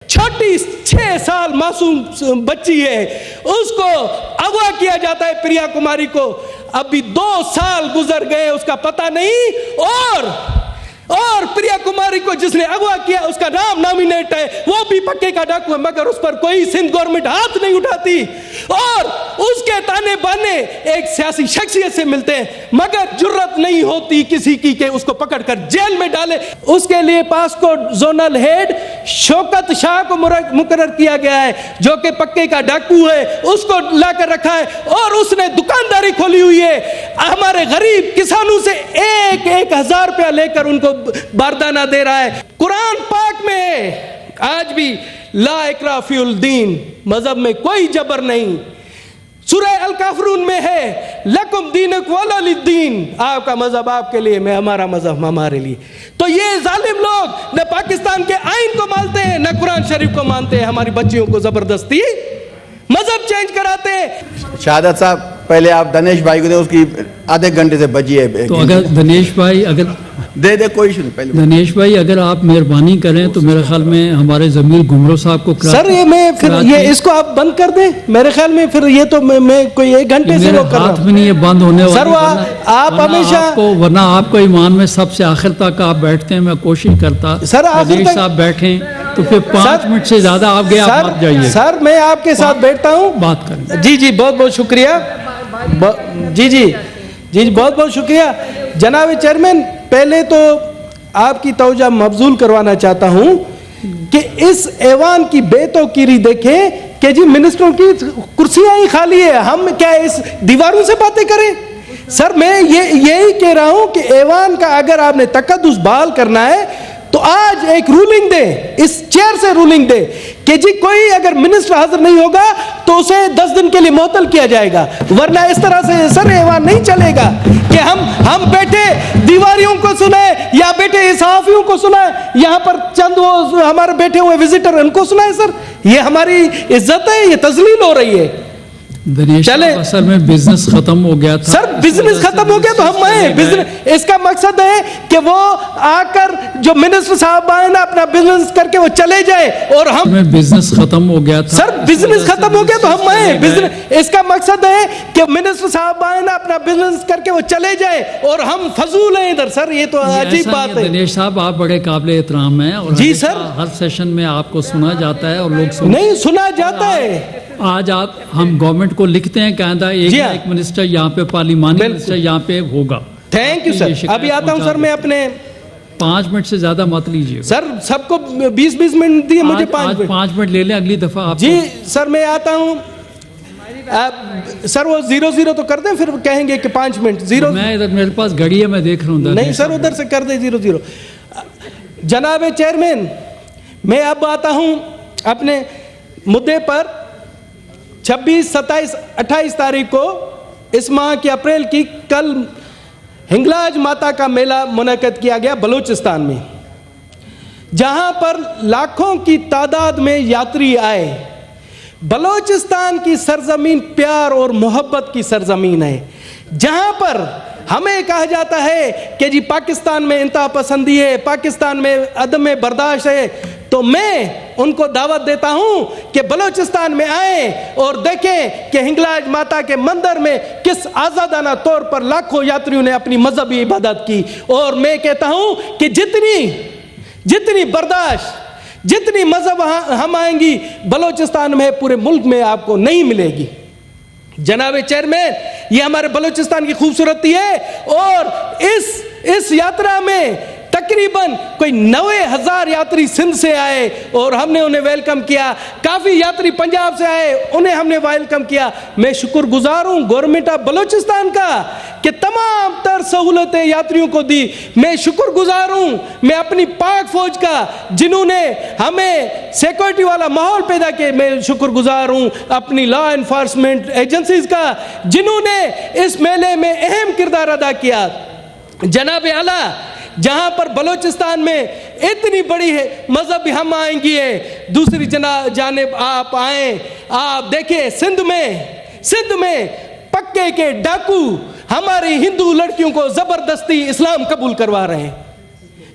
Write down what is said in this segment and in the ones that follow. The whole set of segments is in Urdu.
چھوٹی 6 سال معصوم بچی ہے، اس کو اغوا کیا جاتا ہے پریا کماری کو، ابھی 2 سال گزر گئے، اس کا پتہ نہیں، اور پریا کماری کو جس نے اغوا کیا اس کا نام نامینیٹ ہے، وہ بھی پکے کا ڈاکو ہے، مگر اس پر کوئی سندھ گورنمنٹ ہاتھ نہیں اٹھاتی، اور اس کے تانے بانے ایک سیاسی شخصیت سے ملتے ہیں، مگر جرت نہیں ہوتی کسی کی کہ اس کو پکڑ کر جیل میں ڈالے۔ اس کے لیے پاسپورٹ زونل ہیڈ شوکت شاہ کو مقرر کیا گیا ہے، جو کہ پکے کا ڈاکو ہے، اس کو لا کر رکھا ہے، اور اس نے دکانداری کھولی ہوئی ہے، ہمارے غریب کسانوں سے 1,000 روپیہ لے کر ان کو باردانہ دے رہا ہے۔ قرآن پاک میں آج بھی لا اکراہ فی الدین، مذہب میں کوئی جبر نہیں۔ سورہ الکافرون میں ہے لکم دینک ولی الدین، آپ کا مذہب آپ کے لیے، میں ہمارا مذہب ہمارے لیے۔ تو یہ ظالم لوگ نہ پاکستان کے آئین کو مانتے ہیں نہ قرآن شریف کو مانتے ہیں، ہماری بچیوں کو زبردستی مذہب چینج کراتے ہیں۔ شہادت صاحب پہلے آپ دنیش بھائی کو دیں، اس کی آدھے گھنٹے سے بجی ہے، تو اگر دنیش بھائی دے کوئی ایشو نہیں، پہلے دنیش بھائی اگر آپ مہربانی کریں تو میرے خیال میں ہمارے ضمیر گمرو صاحب کو سر یہ میں پھر یہ اس کو آپ بند کر دیں، میرے خیال میں پھر یہ تو میں کوئی 1 گھنٹے سے وہ کر رہا ہوں، ہاتھ میں نہیں یہ بند ہونے والا۔ سر آپ ہمیشہ ورنہ آپ کو ایمان میں سب سے آخر تک آپ بیٹھتے ہیں، میں کوشش کرتا سر دنیش صاحب بیٹھیں تو پھر 5 منٹ سے زیادہ آپ گئے، آپ بات جائیے۔ سر میں آپ کے ساتھ بیٹھتا ہوں، بات کریں۔ جی بہت بہت شکریہ، جی بہت بہت شکریہ جناب چیئرمین۔ پہلے تو آپ کی توجہ مبذول کروانا چاہتا ہوں کہ اس ایوان کی بے توقیری دیکھیں کہ جی منسٹروں کی کرسیاں ہی خالی ہے، ہم کیا اس دیواروں سے باتیں کریں؟ سر میں یہی کہہ رہا ہوں کہ ایوان کا اگر آپ نے تقدس بحال کرنا ہے تو آج ایک رولنگ دے، اس چیئر سے رولنگ دے کہ جی کوئی اگر منسٹر حاضر نہیں ہوگا تو اسے 10 دن کے لیے معطل کیا جائے گا، ورنہ اس طرح سے سر ایوان نہیں چلے گا کہ ہم بیٹھے دیواریوں کو سنیں یا بیٹھے صحافیوں کو سنیں، یہاں پر چند وہ ہمارے بیٹھے ہوئے وزٹر ان کو سنائیں۔ سر یہ ہماری عزت ہے، یہ تذلیل ہو رہی ہے۔ چلے اصل میں بزنس ختم ہو گیا تھا، سر بزنس ختم ہو گیا تو ہم آئے، اس کا مقصد ہے کہ وہ آ کر جو منسٹر صاحب آئے نا اپنا بزنس کر کے وہ چلے جائے، اور ہم بزنس ختم ہو گیا تھا، سر بزنس ختم ہو گیا تو ہم آئے، اس کا مقصد ہے کہ منسٹر صاحب آئے نا اپنا بزنس کر کے وہ چلے جائے اور ہم فضول ہیں ادھر۔ سر یہ تو عجیب بات ہے۔ دنیش صاحب آپ بڑے قابل احترام ہیں، اور جی سر ہر سیشن میں آپ کو سنا جاتا ہے اور لوگ نہیں سنا جاتا ہے۔ آج ہم گورنمنٹ کو لکھتے ہیں کہ آئندہ ایک منسٹر یہاں پہ پارلیمانی منسٹر یہاں پہ ہوگا۔ Thank you sir. ابھی آتا ہوں سر، میں اپنے 5 منٹ سے زیادہ مت لیجیے سر، سب کو 20 منٹ دیے، مجھے 5 منٹ لے لیں اگلی دفعہ آپ۔ جی سر میں آتا ہوں سر، وہ 0-0 تو کر دیں، پھر کہیں گے کہ 5 منٹ 0۔ میں ادھر میرے پاس گھڑی ہے، میں دیکھ رہا ہوں۔ نہیں سر ادھر سے کر دیں 0-0۔ جناب چیئرمین میں اب آتا ہوں اپنے مدعے پر۔ 26، 27، 28 تاریخ کو اس ماہ کی اپریل کی کل ہنگلاج ماتا کا میلہ منعقد کیا گیا بلوچستان میں، جہاں پر لاکھوں کی تعداد میں یاتری آئے۔ بلوچستان کی سرزمین پیار اور محبت کی سرزمین ہے، جہاں پر ہمیں کہا جاتا ہے کہ جی پاکستان میں انتہا پسندی ہے، پاکستان میں عدم برداشت ہے، تو میں ان کو دعوت دیتا ہوں کہ بلوچستان میں آئیں اور دیکھیں کہ ہنگلاج ماتا کے مندر میں کس آزادانہ طور پر لاکھوں یاتریوں نے اپنی مذہبی عبادت کی۔ اور میں کہتا ہوں کہ جتنی برداشت، جتنی مذہب ہم آئیں گی بلوچستان میں، پورے ملک میں آپ کو نہیں ملے گی۔ جناب چیئرمین یہ ہمارے بلوچستان کی خوبصورتی ہے، اور اس یاترا میں تقریباً کوئی 90,000 یاتری سندھ سے آئے اور ہم نے انہیں ویلکم کیا۔ کافی یاتری پنجاب سے آئے، انہیں ہم نے ویلکم کیا۔ میں شکر گزار ہوں گورنمنٹ آف بلوچستان کا کہ تمام تر سہولتیں یاتریوں کو دی۔ میں شکر گزار ہوں میں اپنی پاک فوج کا جنہوں نے ہمیں سیکورٹی والا ماحول پیدا کیا۔ میں شکر گزار ہوں اپنی لا انفورسمنٹ ایجنسیز کا جنہوں نے اس میلے میں اہم کردار ادا کیا۔ جناب اعلیٰ جہاں پر بلوچستان میں اتنی بڑی ہے مذہب ہم آئیں گی ہے، دوسری جانب آپ آئیں، آپ دیکھیں سندھ میں پکے کے ڈاکو ہماری ہندو لڑکیوں کو زبردستی اسلام قبول کروا رہے ہیں۔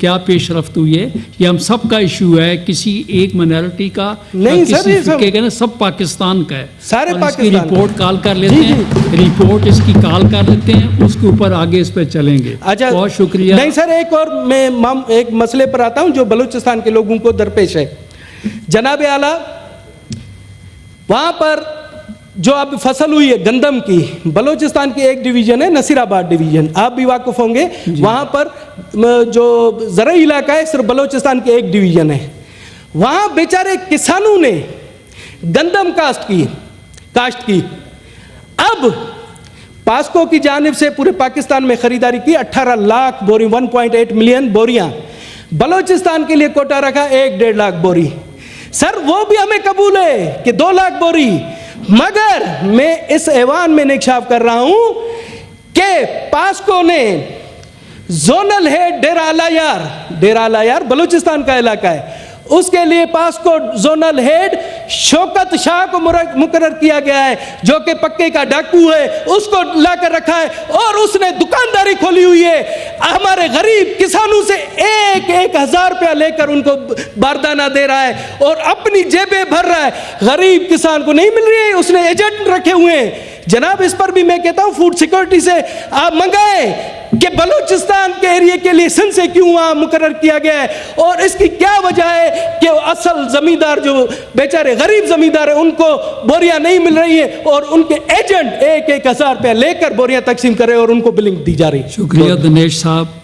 کیا پیش رفت ہوئی ہے. یہ ہم سب کا ایشو ہے, کسی ایک مائنارٹی کا نہیں سر, کسی یہ سب فقے کا, سب پاکستان کا ہے. سارے اور اس کی پاکستان کا. رپورٹ کال کر لیتے ہیں, رپورٹ اس کی کال کر لیتے ہیں, اس کے اوپر آگے اس پہ چلیں گے. اچھا بہت شکریہ. نہیں سر, ایک اور میں ایک مسئلے پر آتا ہوں جو بلوچستان کے لوگوں کو درپیش ہے. جناب اعلیٰ, وہاں پر جو اب فصل ہوئی ہے گندم کی, بلوچستان کی ایک ڈویژن ہے نصیر آباد ڈویژن, آپ بھی واقف ہوں گے. وہاں پر جو زرعی علاقہ ہے صرف بلوچستان کی ایک ڈویژن ہے. وہاں بیچارے کسانوں نے گندم کاشت کی. اب پاسکو کی جانب سے پورے پاکستان میں خریداری کی 18 لاکھ بوری, 1.8 ملین بوریاں. بلوچستان کے لیے کوٹا رکھا 1.5 لاکھ بوری. سر وہ بھی ہمیں قبول ہے کہ 2 لاکھ بوری, مگر میں اس ایوان میں انکشاف کر رہا ہوں کہ پاسکو نے زونل ہیڈ ڈیرہ الایار بلوچستان کا علاقہ ہے, اس کے لیے پاسکو زونل ہیڈ شوکت شاہ کو مقرر کیا گیا ہے جو کہ پکے کا ڈاکو ہے, اس کو لا کر رکھا ہے اور اس نے دکانداری کھولی ہوئی ہے. ہمارے غریب کسانوں سے 1,000 روپیہ لے کر ان کو باردانہ دے رہا ہے اور اپنی جیبیں بھر رہا ہے. غریب کسان کو نہیں مل رہی ہے, اس نے ایجنٹ رکھے ہوئے ہیں. جناب اس پر بھی میں کہتا ہوں فوڈ سیکورٹی سے آپ منگائیں کہ بلوچستان کے ایریے کے لیے سن سے کیوں وہاں مقرر کیا گیا ہے اور اس کی کیا وجہ ہے کہ اصل زمیندار جو بیچارے غریب زمیندار ہیں ان کو بوریاں نہیں مل رہی ہیں اور ان کے ایجنٹ 1,000 روپیہ لے کر بوریاں تقسیم کر رہے ہیں اور ان کو بلنگ دی جا رہی ہے. شکریہ دنیش صاحب.